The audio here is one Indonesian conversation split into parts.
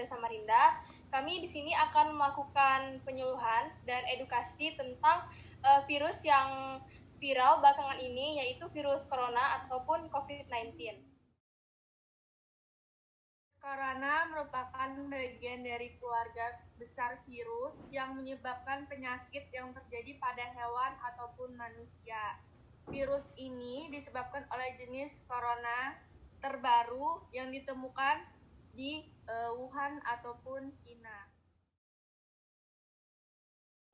Polda Samarinda, kami di sini akan melakukan penyuluhan dan edukasi tentang virus yang viral belakangan ini, yaitu virus corona ataupun COVID-19. Corona merupakan bagian dari keluarga besar virus yang menyebabkan penyakit yang terjadi pada hewan ataupun manusia. Virus ini disebabkan oleh jenis corona terbaru yang ditemukan di Wuhan ataupun Cina.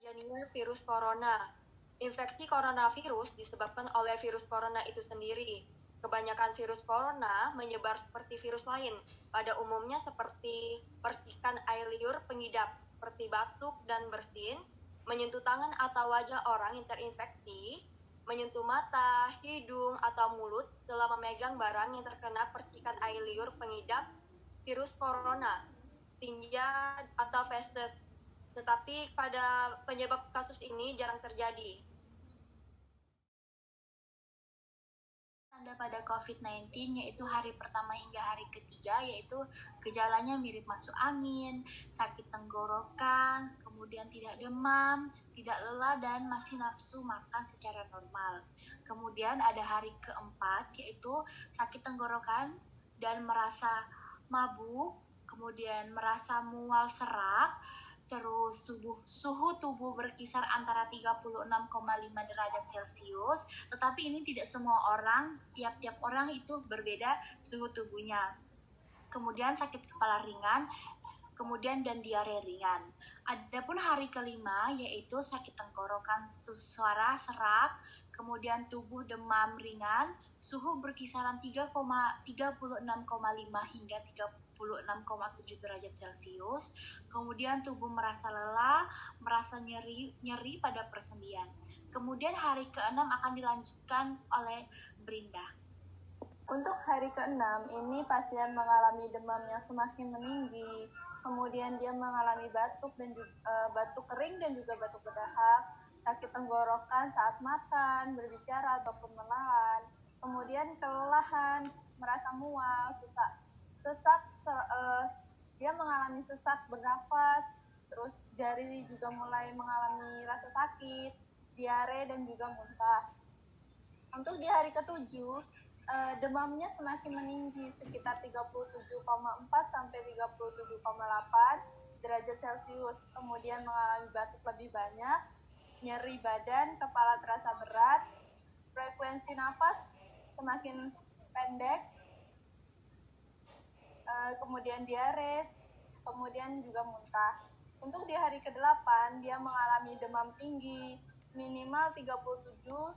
Terjadinya virus corona. Infeksi coronavirus disebabkan oleh virus corona itu sendiri. Kebanyakan virus corona menyebar seperti virus lain, pada umumnya seperti percikan air liur pengidap, seperti batuk dan bersin, menyentuh tangan atau wajah orang yang terinfeksi, menyentuh mata, hidung, atau mulut setelah memegang barang yang terkena percikan air liur pengidap virus corona, tinja atau festus. Tetapi pada penyebab kasus ini jarang terjadi. Tanda pada COVID-19 yaitu hari pertama hingga hari ketiga, yaitu gejalanya mirip masuk angin, sakit tenggorokan, kemudian tidak demam, tidak lelah, dan masih nafsu makan secara normal. Kemudian ada hari keempat yaitu sakit tenggorokan dan merasa mabuk, kemudian merasa mual serak, terus suhu tubuh berkisar antara 36,5 derajat Celcius, tetapi ini tidak semua orang, tiap-tiap orang itu berbeda suhu tubuhnya. Kemudian sakit kepala ringan, kemudian dan diare ringan. Adapun hari kelima yaitu sakit tenggorokan, suara serak, kemudian tubuh demam ringan, suhu berkisaran 36,5 hingga 36,7 derajat Celcius. Kemudian tubuh merasa lelah, merasa nyeri pada persendian. Kemudian hari ke-6 akan dilanjutkan oleh Brinda. Untuk hari ke-6 ini pasien mengalami demam yang semakin meninggi, kemudian dia mengalami batuk dan batuk kering dan juga batuk berdahak, sakit tenggorokan saat makan, berbicara ataupun menelan, kemudian kelelahan, merasa mual, sesak, dia mengalami sesak bernafas, terus jari juga mulai mengalami rasa sakit, diare dan juga muntah. Untuk di hari ke-7, demamnya semakin meninggi sekitar 37,4 sampai 37,8 derajat Celcius. Kemudian mengalami batuk lebih banyak, nyeri badan, kepala terasa berat, frekuensi nafas semakin pendek, kemudian diare, kemudian juga muntah. Untuk di hari ke-8, dia mengalami demam tinggi, minimal 37,9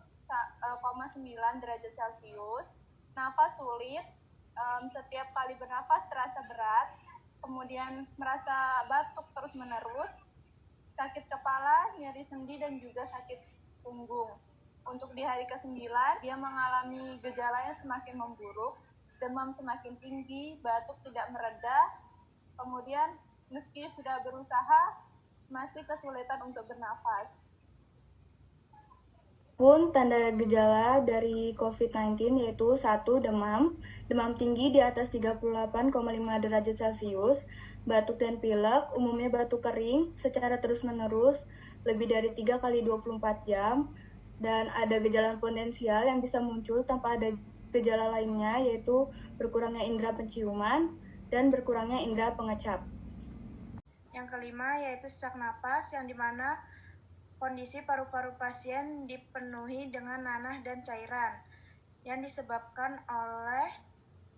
derajat Celcius, nafas sulit, setiap kali bernafas terasa berat, kemudian merasa batuk terus-menerus, sakit kepala, nyeri sendi, dan juga sakit punggung. Untuk di hari ke-9, dia mengalami gejala yang semakin memburuk, demam semakin tinggi, batuk tidak mereda, kemudian meski sudah berusaha, masih kesulitan untuk bernafas. Pun tanda gejala dari COVID-19 yaitu 1. Demam tinggi di atas 38,5 derajat Celcius, batuk dan pilek, umumnya batuk kering secara terus-menerus lebih dari 3 kali 24 jam, dan ada gejala potensial yang bisa muncul tanpa ada gejala lainnya yaitu berkurangnya indera penciuman dan berkurangnya indera pengecap. Yang kelima yaitu sesak napas, yang dimana kondisi paru-paru pasien dipenuhi dengan nanah dan cairan yang disebabkan oleh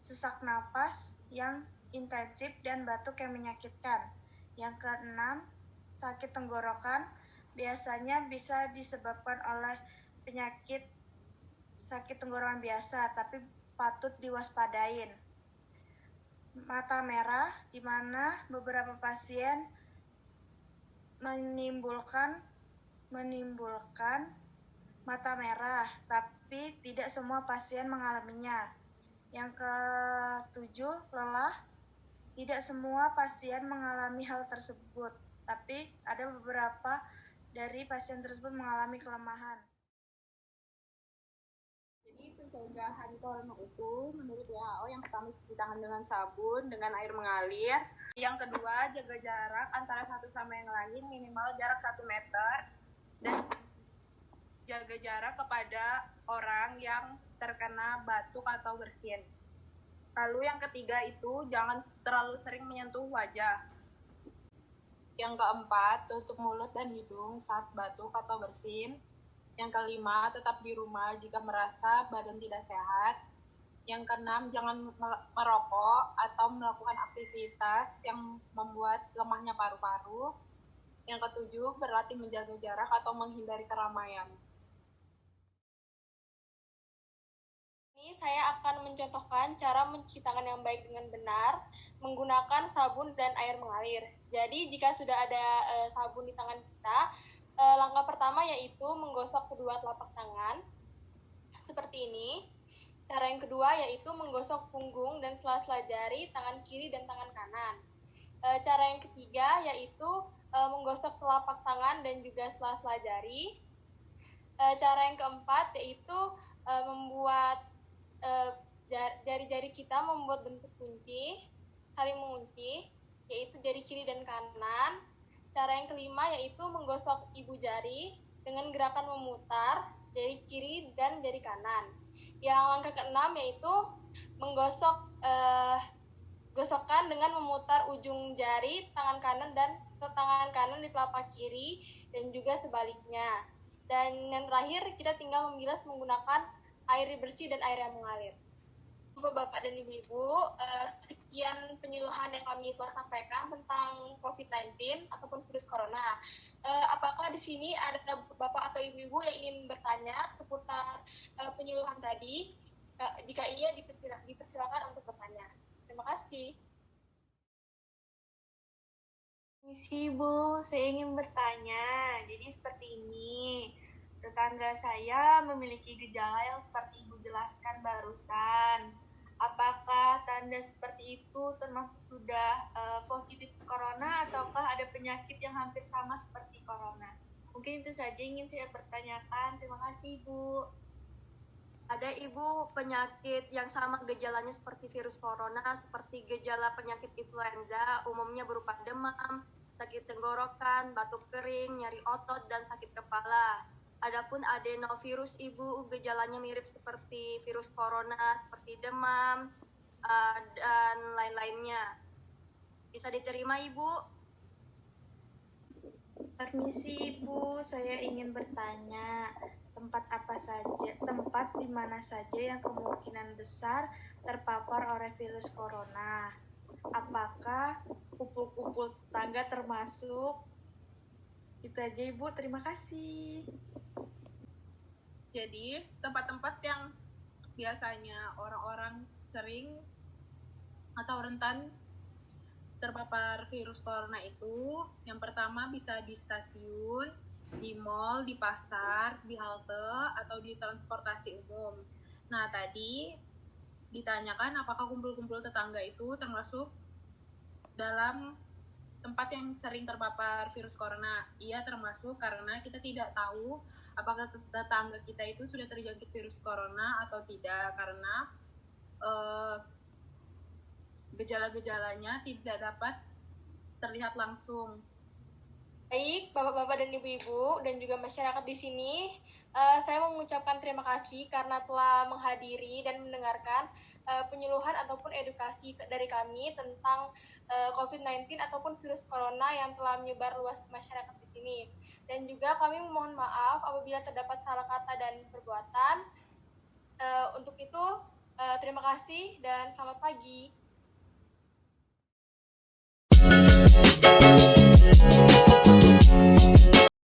sesak napas yang intensif dan batuk yang menyakitkan. Yang keenam, sakit tenggorokan biasanya bisa disebabkan oleh penyakit sakit tenggorokan biasa, tapi patut diwaspadain. Mata merah, di mana beberapa pasien menimbulkan mata merah, tapi tidak semua pasien mengalaminya. Yang ketujuh, lelah. Tidak semua pasien mengalami hal tersebut, tapi ada beberapa dari pasien tersebut mengalami kelemahan. Pencegahan corona itu menurut WHO yang pertama cuci tangan dengan sabun dengan air mengalir. Yang kedua, jaga jarak antara satu sama yang lain minimal jarak 1 meter dan jaga jarak kepada orang yang terkena batuk atau bersin. Lalu yang ketiga itu jangan terlalu sering menyentuh wajah. Yang keempat, tutup mulut dan hidung saat batuk atau bersin. Yang kelima, tetap di rumah jika merasa badan tidak sehat. Yang keenam, jangan merokok atau melakukan aktivitas yang membuat lemahnya paru-paru. Yang ketujuh, berlatih menjaga jarak atau menghindari keramaian. Ini saya akan mencontohkan cara mencuci tangan yang baik dengan benar menggunakan sabun dan air mengalir. Jadi jika sudah ada sabun di tangan kita, langkah pertama yaitu menggosok kedua telapak tangan seperti ini. Cara yang kedua yaitu menggosok punggung dan sela-sela jari tangan kiri dan tangan kanan. Cara yang ketiga yaitu menggosok telapak tangan dan juga sela-sela jari. Cara yang keempat yaitu membuat jari-jari kita membuat bentuk kunci, saling mengunci, yaitu jari kiri dan kanan. Cara yang kelima yaitu menggosok ibu jari dengan gerakan memutar jari kiri dan jari kanan. Yang langkah keenam yaitu menggosok gosokkan dengan memutar ujung jari tangan kanan dan tangan kanan di telapak kiri dan juga sebaliknya. Dan yang terakhir kita tinggal membilas menggunakan air bersih dan air yang mengalir. Bapak dan Ibu-Ibu, sekian penyuluhan yang kami telah sampaikan tentang COVID-19 ataupun virus corona. Apakah di sini ada Bapak atau Ibu-Ibu yang ingin bertanya seputar penyuluhan tadi? Jika iya, dipersilakan untuk bertanya. Terima kasih. Misi Bu, saya ingin bertanya. Jadi seperti ini. Tetangga saya memiliki gejala yang seperti Ibu jelaskan barusan. Apakah tanda seperti itu termasuk sudah positif corona ataukah ada penyakit yang hampir sama seperti corona? Mungkin itu saja ingin saya pertanyakan. Terima kasih Ibu. Ada Ibu penyakit yang sama gejalanya seperti virus corona, seperti gejala penyakit influenza, umumnya berupa demam, sakit tenggorokan, batuk kering, nyeri otot, dan sakit kepala. Adapun adenovirus Ibu, gejalanya mirip seperti virus corona, seperti demam, dan lain-lainnya. Bisa diterima Ibu? Permisi Ibu, saya ingin bertanya, tempat di mana saja yang kemungkinan besar terpapar oleh virus corona? Apakah kumpul-kumpul tetangga termasuk? Itu aja Ibu, terima kasih. Jadi, tempat-tempat yang biasanya orang-orang sering atau rentan terpapar virus corona itu, yang pertama bisa di stasiun, di mall, di pasar, di halte, atau di transportasi umum. Nah, tadi ditanyakan apakah kumpul-kumpul tetangga itu termasuk dalam tempat yang sering terpapar virus corona. Iya, termasuk, karena kita tidak tahu apakah tetangga kita itu sudah terjangkit virus corona atau tidak, karena gejala-gejalanya tidak dapat terlihat langsung. Baik, Bapak-bapak dan Ibu-ibu dan juga masyarakat di sini, saya mengucapkan terima kasih karena telah menghadiri dan mendengarkan penyuluhan ataupun edukasi dari kami tentang COVID-19 ataupun virus corona yang telah menyebar luas di masyarakat di sini. Dan juga kami memohon maaf apabila terdapat salah kata dan perbuatan. Untuk itu, terima kasih dan selamat pagi.